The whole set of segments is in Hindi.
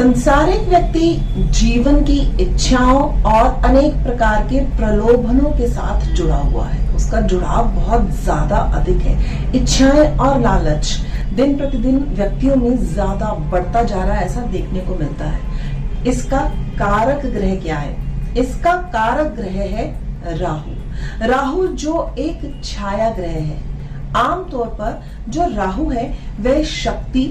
संसारिक व्यक्ति जीवन की इच्छाओं और अनेक प्रकार के प्रलोभनों के साथ जुड़ा हुआ है। उसका जुड़ाव बहुत ज्यादा अधिक है। इच्छाएं और लालच दिन प्रतिदिन व्यक्तियों में ज्यादा बढ़ता जा रहा है, ऐसा देखने को मिलता है। इसका कारक ग्रह क्या है? इसका कारक ग्रह है राहु। राहु जो एक छाया ग्रह है। आमतौर पर जो राहु है वह शक्ति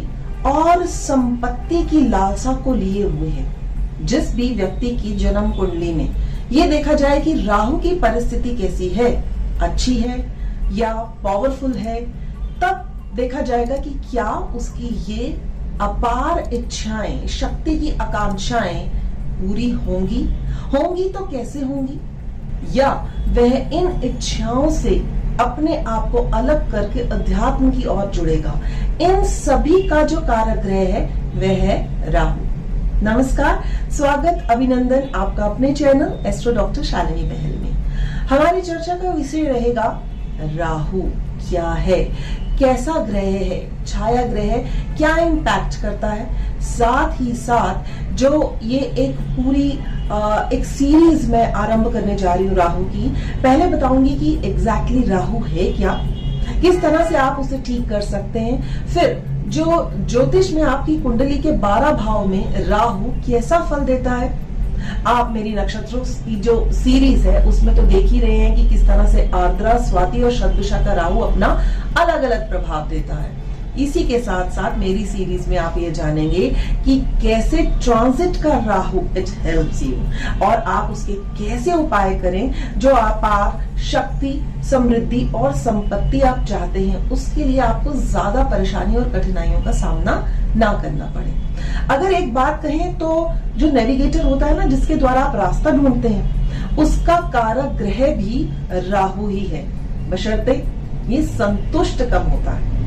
और संपत्ति की लालसा को लिए हुए है। जिस भी व्यक्ति की जन्म कुंडली में ये देखा जाए कि राहु की परिस्थिति कैसी है, अच्छी है या पावरफुल है, तब देखा जाएगा कि क्या उसकी ये अपार इच्छाएं, शक्ति की आकांक्षाएं पूरी होंगी तो कैसे होंगी, या वह इन इच्छाओं से अपने आप को अलग करके अध्यात्म की ओर जुड़ेगा। इन सभी का जो कारक ग्रह है वह है राहु। नमस्कार, स्वागत, अभिनंदन आपका अपने चैनल एस्ट्रो डॉक्टर शालिनी बहल में। हमारी चर्चा का विषय रहेगा राहु क्या है, कैसा ग्रह है, छाया ग्रह है, क्या इम्पैक्ट करता है। साथ ही साथ जो ये एक पूरी एक सीरीज में आरंभ करने जा रही हूँ राहु की। पहले बताऊंगी कि एग्जैक्टली राहु है क्या, किस तरह से आप उसे ठीक कर सकते हैं। फिर जो ज्योतिष में आपकी कुंडली के 12 भाव में राहु कैसा फल देता है। आप मेरी नक्षत्रों की जो सीरीज है उसमें तो देख ही रहे हैं कि किस तरह से आर्द्रा, स्वाति और शतभिषा का राहु अपना अलग अलग प्रभाव देता है। इसी के साथ साथ मेरी सीरीज में आप ये जानेंगे कि कैसे ट्रांजिट का राहु इट हेल्प्स यू, और आप उसके कैसे उपाय करें जो आप शक्ति, समृद्धि और संपत्ति आप चाहते हैं, उसके लिए आपको ज्यादा परेशानी और कठिनाइयों का सामना ना करना पड़े। अगर एक बात कहें तो जो नेविगेटर होता है ना, जिसके द्वारा आप रास्ता ढूंढते हैं, उसका कारक ग्रह भी राहु ही है, बशर्ते ये संतुष्ट कम होता है।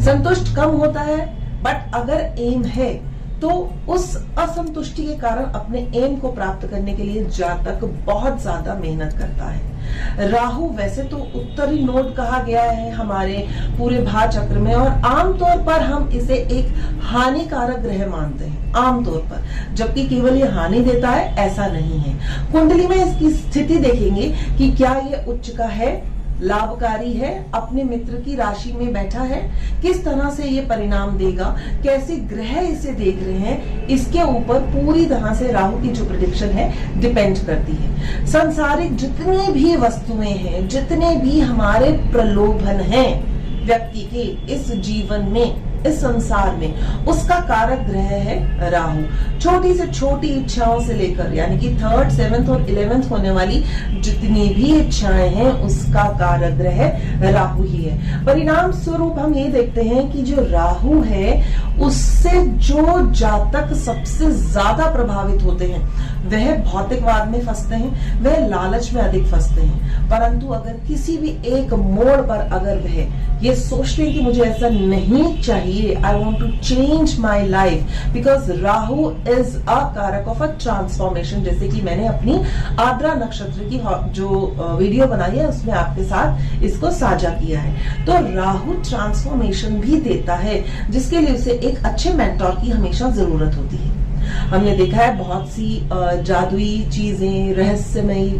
संतुष्ट कम होता है, बट अगर एम है तो उस असंतुष्टि के कारण अपने एम को प्राप्त करने के लिए जातक बहुत ज्यादा मेहनत करता है। राहु वैसे तो उत्तरी नोड कहा गया है हमारे पूरे भाव चक्र में, और आमतौर पर हम इसे एक हानिकारक ग्रह मानते हैं आमतौर पर, जबकि केवल ये हानि देता है ऐसा नहीं है। कुंडली में इसकी स्थिति देखेंगे कि क्या ये उच्च का है, लाभकारी है, अपने मित्र की राशि में बैठा है, किस तरह से ये परिणाम देगा, कैसे ग्रह इसे देख रहे हैं, इसके ऊपर पूरी तरह से राहु की जो प्रेडिक्शन है डिपेंड करती है। सांसारिक जितनी भी वस्तुएं हैं, जितने भी हमारे प्रलोभन हैं व्यक्ति के इस जीवन में, इस संसार में, उसका कारक ग्रह है राहु। छोटी से छोटी इच्छाओं से लेकर यानी कि 3rd, 7th और 11th होने वाली जितनी भी इच्छाएं हैं उसका कारक ग्रह राहु ही है। परिणाम स्वरूप हम ये देखते हैं कि जो राहु है उससे जो जातक सबसे ज्यादा प्रभावित होते हैं वह भौतिकवाद में फंसते हैं, वह लालच में अधिक फंसते हैं। परंतु अगर किसी भी एक मोड़ पर अगर वह ये सोचते हैं कि मुझे ऐसा नहीं चाहिए, I want to change my life, because Rahu is a karak of a transformation. जैसे कि मैंने अपनी आर्द्रा नक्षत्र की जो वीडियो बनाई है उसमें आपके साथ इसको साझा किया है। तो राहु ट्रांसफॉर्मेशन भी देता है, जिसके लिए उसे एक अच्छे मेंटोर की हमेशा जरूरत होती है। हमने देखा है बहुत सी जादुई चीजें, रहस्यमयी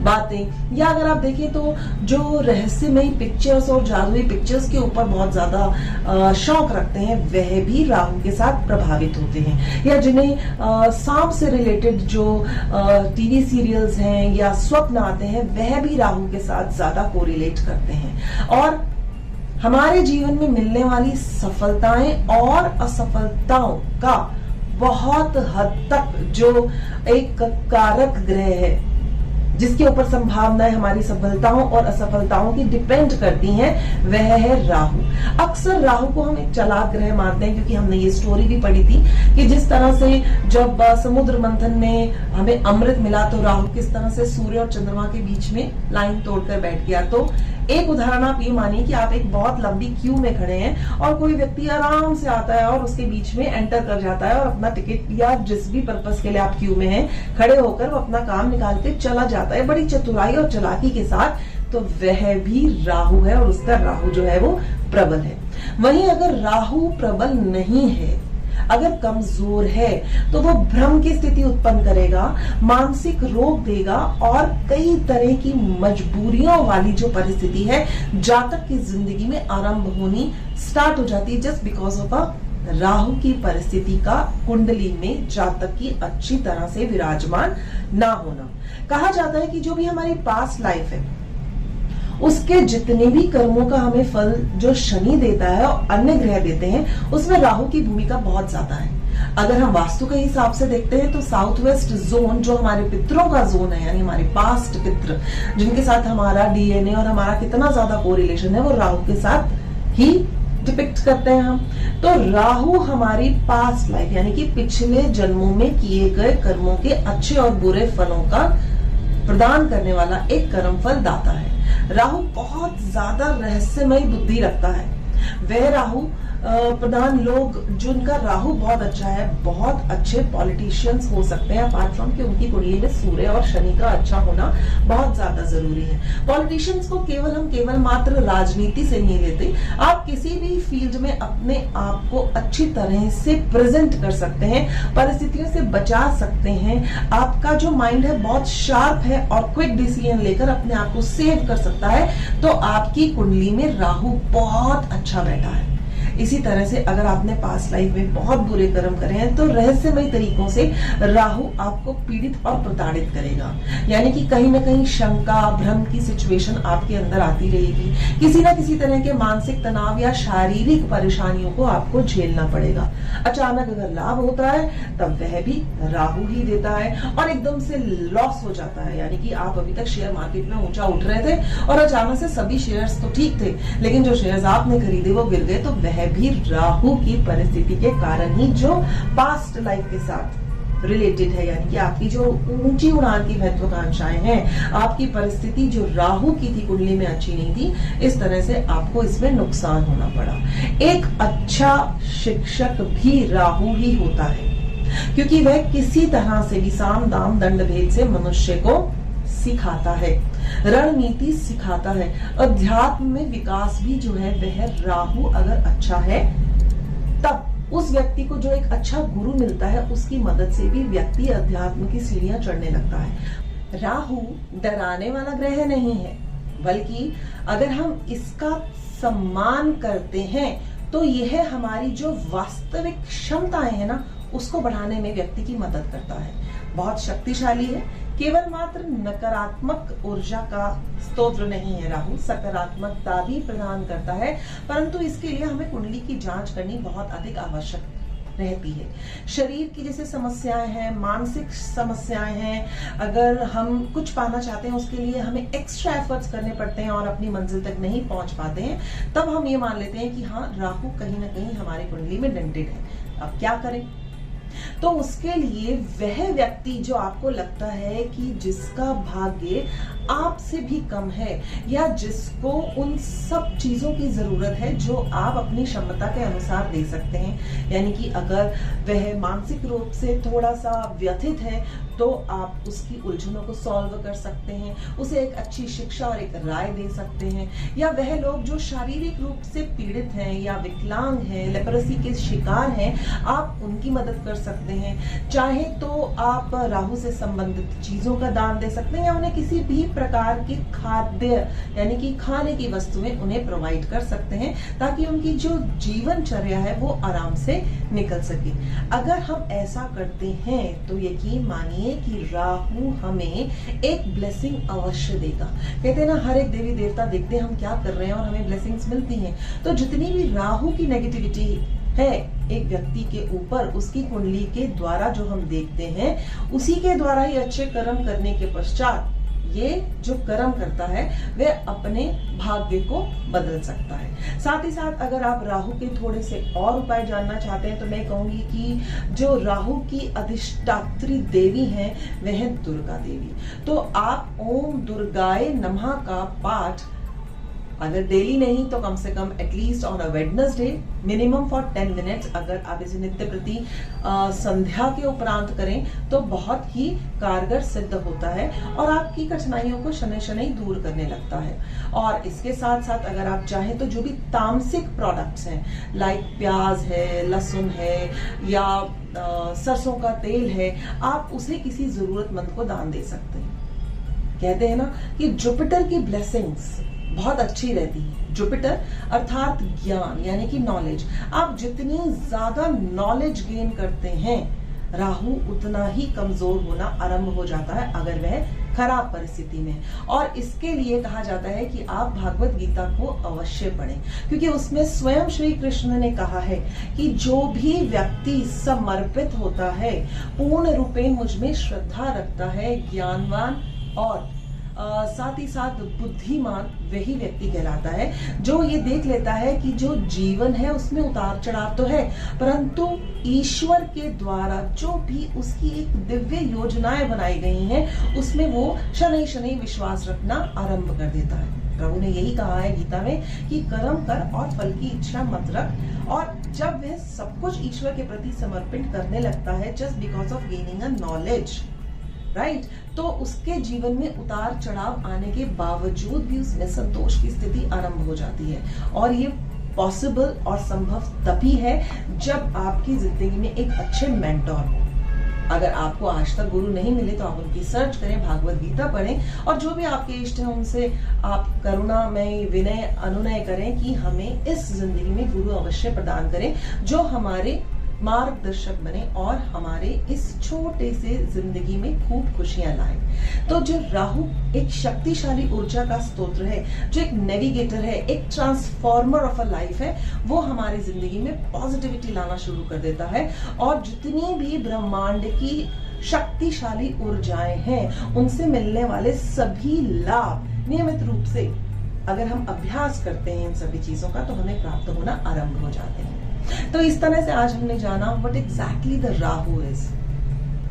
बातें, या अगर आप देखें तो जो रहस्यमयी पिक्चर्स और जादुई पिक्चर्स के ऊपर बहुत ज्यादा शौक रखते हैं वह भी राहु के साथ प्रभावित होते हैं। या जिन्हें सांप से रिलेटेड जो टीवी सीरियल्स हैं या स्वप्न आते हैं वह भी राहु के साथ ज्यादा कोरिलेट करते हैं। और हमारे जीवन में मिलने वाली सफलताएं और असफलताओं का बहुत हद तक जो एक कारक ग्रह है, जिसके ऊपर संभावनाएं हमारी सफलताओं और असफलताओं की डिपेंड करती हैं, वह है राहु। अक्सर राहु को हम एक चालाक ग्रह मानते हैं, क्योंकि हमने ये स्टोरी भी पढ़ी थी कि जिस तरह से जब समुद्र मंथन में हमें अमृत मिला तो राहु किस तरह से सूर्य और चंद्रमा के बीच में लाइन तोड़कर बैठ गया। तो एक उदाहरण आप ये मानिए कि आप एक बहुत लंबी क्यू में खड़े हैं और कोई व्यक्ति आराम से आता है और उसके बीच में एंटर कर जाता है और अपना टिकट या जिस भी पर्पस के लिए आप क्यू में हैं खड़े होकर वो अपना काम निकाल के चला जाता है बड़ी चतुराई और चालाकी के साथ। तो वह भी राहु है और उसका राहु जो है वो प्रबल है। वहीं अगर राहु प्रबल नहीं है, अगर कमजोर है तो वो भ्रम की स्थिति उत्पन्न करेगा, मानसिक रोग देगा और कई तरह की मजबूरियों वाली जो परिस्थिति है जातक की जिंदगी में आरंभ होनी स्टार्ट हो जाती है, just because of a Rahu की परिस्थिति का कुंडली में जातक की अच्छी तरह से विराजमान ना होना। कहा जाता है कि जो भी हमारी पास्ट लाइफ है उसके जितने भी कर्मों का हमें फल जो शनि देता है और अन्य ग्रह देते हैं उसमें राहु की भूमिका बहुत ज्यादा है। अगर हम वास्तु के हिसाब से देखते हैं तो साउथ वेस्ट जोन जो हमारे पितरों का जोन है, यानी हमारे पास्ट पित्र जिनके साथ हमारा डीएनए और हमारा कितना ज्यादा कोरिलेशन है वो राहु के साथ ही डिपिक्ट करते हैं हम। तो राहु हमारी पास्ट लाइफ यानी कि पिछले जन्मों में किए गए कर्मों के अच्छे और बुरे फलों का प्रदान करने वाला एक कर्मफल दाता है। राहु बहुत ज्यादा रहस्यमय बुद्धि रखता है। वह राहु प्रधान लोग जिनका राहु बहुत अच्छा है बहुत अच्छे पॉलिटिशियंस हो सकते हैं, अपार्ट फ्रॉम कि उनकी कुंडली में सूर्य और शनि का अच्छा होना बहुत ज्यादा जरूरी है। पॉलिटिशियंस को केवल मात्र राजनीति से नहीं लेते, आप किसी भी फील्ड में अपने आप को अच्छी तरह से प्रेजेंट कर सकते हैं, परिस्थितियों से बचा सकते हैं, आपका जो माइंड है बहुत शार्प है और क्विक डिसीजन लेकर अपने आप को सेव कर सकता है। तो आपकी कुंडली में राहु बहुत अच्छा बैठा है। इसी तरह से अगर आपने पास्ट लाइफ में बहुत बुरे कर्म करे हैं तो रहस्यमय तरीकों से राहु आपको पीड़ित और प्रताड़ित करेगा, यानी कि कहीं ना कहीं शंका भ्रम की सिचुएशन आपके अंदर आती रहेगी। किसी ना किसी तरह के मानसिक तनाव या शारीरिक परेशानियों को आपको झेलना पड़ेगा। अचानक अगर लाभ होता है तब वह भी राहु ही देता है और एकदम से लॉस हो जाता है, यानी कि आप अभी तक शेयर मार्केट में ऊंचा उठ रहे थे और अचानक से सभी शेयर्स तो ठीक थे लेकिन जो शेयर्स आपने खरीदे वो गिर गए, तो वह भी राहु की परिस्थिति के कारण ही जो पास्ट लाइफ के साथ रिलेटेड है, यानी कि आपकी जो ऊंची उड़ान की महत्वाकांक्षाएं हैं, आपकी परिस्थिति जो राहु की थी कुंडली में अच्छी नहीं थी, इस तरह से आपको इसमें नुकसान होना पड़ा। एक अच्छा शिक्षक भी राहु ही होता है क्योंकि वह किसी तरह से भी साम दाम दंड भेद से मनुष्य को सिखाता है, रणनीति सिखाता है। अध्यात्म में विकास भी जो है वह राहु अगर अच्छा है तब उस व्यक्ति को जो एक अच्छा गुरु मिलता है उसकी मदद से भी व्यक्ति अध्यात्म की सीढ़ियां चढ़ने लगता है। राहु डराने वाला ग्रह नहीं है, बल्कि अगर हम इसका सम्मान करते हैं तो यह हमारी जो वास्तविक क्षमताएं है ना उसको बढ़ाने में व्यक्ति की मदद करता है। बहुत शक्तिशाली है, केवल मात्र नकारात्मक ऊर्जा का स्तोत्र नहीं है राहु, सकारात्मकता भी प्रदान करता है, परंतु इसके लिए हमें कुंडली की जांच करनी बहुत अधिक आवश्यक रहती है। शरीर की जैसे समस्याएं हैं, मानसिक समस्याएं हैं, अगर हम कुछ पाना चाहते हैं उसके लिए हमें एक्स्ट्रा एफर्ट्स करने पड़ते हैं और अपनी मंजिल तक नहीं पहुंच पाते हैं, तब हम ये मान लेते हैं कि हाँ राहु कहीं ना कहीं हमारी कुंडली में डेंटेड है। अब क्या करें? तो उसके लिए वह व्यक्ति जो आपको लगता है कि जिसका भाग्य आपसे भी कम है या जिसको उन सब चीजों की जरूरत है जो आप अपनी क्षमता के अनुसार दे सकते हैं, यानी कि अगर वह मानसिक रूप से थोड़ा सा व्यथित है तो आप उसकी उलझनों को सॉल्व कर सकते हैं, उसे एक अच्छी शिक्षा और एक राय दे सकते हैं। या वह लोग जो शारीरिक रूप से पीड़ित हैं या विकलांग हैं, लेप्रोसी के शिकार हैं, आप उनकी मदद कर सकते हैं। चाहे तो आप राहु से संबंधित चीजों का दान दे सकते हैं या उन्हें किसी भी प्रकार की खाद्य यानी कि खाने की वस्तुएं उन्हें प्रोवाइड कर सकते हैं ताकि उनकी जो जीवनचर्या है वो आराम से निकल सके। अगर हम ऐसा करते हैं तो यकीन मानिए कि राहु हमें एक ब्लेसिंग अवश्य देगा। कहते हैं ना हर एक देवी देवता देखते हैं हम क्या कर रहे हैं और हमें ब्लेसिंग्स मिलती हैं। तो जितनी भी राहु की नेगेटिविटी है एक व्यक्ति के ऊपर, उसकी कुंडली के द्वारा जो हम देखते हैं उसी के द्वारा ही अच्छे कर्म करने के पश्चात ये जो कर्म करता है वह अपने भाग्य को बदल सकता है। साथ ही साथ अगर आप राहु के थोड़े से और उपाय जानना चाहते हैं तो मैं कहूंगी कि जो राहु की अधिष्ठात्री देवी हैं वह दुर्गा देवी। तो आप ओम दुर्गाय नमः का पाठ अगर डेली नहीं तो कम से कम at least on a Wednesday minimum for 10 minutes अगर आप इसे नित्य प्रति संध्या के उपरांत करें तो बहुत ही कारगर सिद्ध होता है और आपकी कठिनाइयों को शनै शनै दूर करने लगता है। और इसके साथ साथ अगर आप चाहें तो जो भी तामसिक प्रोडक्ट्स हैं लाइक प्याज है, लहसुन है या सरसों का तेल है, आप उसे किसी जरूरतमंद को दान दे सकते हैं। कहते हैं ना कि जुपिटर की ब्लेसिंग्स बहुत अच्छी रहती है। जुपिटर अर्थात ज्ञान यानी कि नॉलेज, आप जितनी ज्यादा नॉलेज गेन करते हैं राहु उतना ही कमजोर होना आरंभ हो जाता है अगर वह खराब परिस्थिति में। और इसके लिए कहा जाता है कि आप भागवत गीता को अवश्य पढ़ें, क्योंकि उसमें स्वयं श्री कृष्ण ने कहा है कि जो भी व्यक्ति समर्पित होता है, पूर्ण रूपेण मुझ में श्रद्धा रखता है, ज्ञानवान और साथ ही साथ बुद्धिमान, वही व्यक्ति कहलाता है जो ये देख लेता है कि जो जीवन है उसमें उतार चढ़ाव तो है, परंतु ईश्वर के द्वारा जो भी उसकी एक दिव्य योजनाएं बनाई गई हैं उसमें वो शनै शनै विश्वास रखना आरंभ कर देता है। प्रभु ने यही कहा है गीता में कि कर्म कर और फल की इच्छा मत रख। और जब वह सब कुछ ईश्वर के प्रति समर्पित करने लगता है just because of gaining a knowledge, right, तो उसके जीवन में उतार चढ़ाव आने के बावजूद भी उसमें संतोष की स्थिति आरंभ हो जाती है। और ये पॉसिबल और संभव तभी है जब आपकी जिंदगी में एक अच्छे मेंटोर हो। अगर आपको आज तक गुरु नहीं मिले तो आप उनकी सर्च करें, भागवत गीता पढ़ें और जो भी आपके इष्ट हैं उनसे आप करुणामय विनय अनुनय करें कि हमें इस जिंदगी में गुरु अवश्य प्रदान करें जो हमारे मार्गदर्शक बने और हमारे इस छोटे से जिंदगी में खूब खुशियां लाए। तो जो राहु एक शक्तिशाली ऊर्जा का स्तोत्र है, जो एक नेविगेटर है, एक ट्रांसफॉर्मर ऑफ अ लाइफ है, वो हमारी जिंदगी में पॉजिटिविटी लाना शुरू कर देता है। और जितनी भी ब्रह्मांड की शक्तिशाली ऊर्जाएं हैं उनसे मिलने वाले सभी लाभ नियमित रूप से अगर हम अभ्यास करते हैं इन सभी चीजों का तो हमें प्राप्त होना आरंभ हो जाते हैं। तो इस तरह से आज हमने जाना what exactly the Rahu is.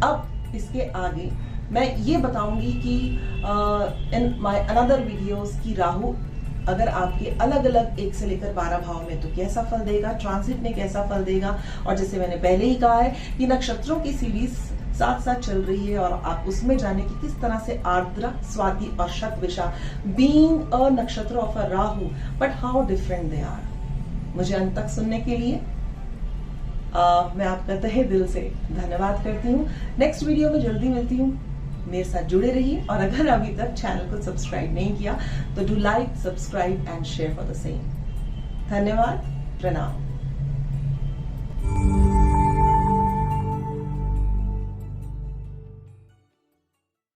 अब इसके आगे मैं ये बताऊंगी कि इन माय अनदर वीडियोस की राहु अगर आपके अलग अलग 1 से लेकर 12 भाव में तो कैसा फल देगा, ट्रांसिट में कैसा फल देगा। और जैसे मैंने पहले ही कहा है कि नक्षत्रों की सीरीज साथ साथ चल रही है और आप उसमें जाने की किस तरह से आर्द्रा, स्वाति और शतविषा being a nakshatra of a Rahu but how different they are. मुझे अंत तक सुनने के लिए मैं आपका तहे दिल से धन्यवाद करती हूँ। नेक्स्ट वीडियो में जल्दी मिलती हूँ, मेरे साथ जुड़े रहिए। और अगर अभी तक चैनल को सब्सक्राइब नहीं किया तो do like, subscribe and share for the same. धन्यवाद, प्रणाम।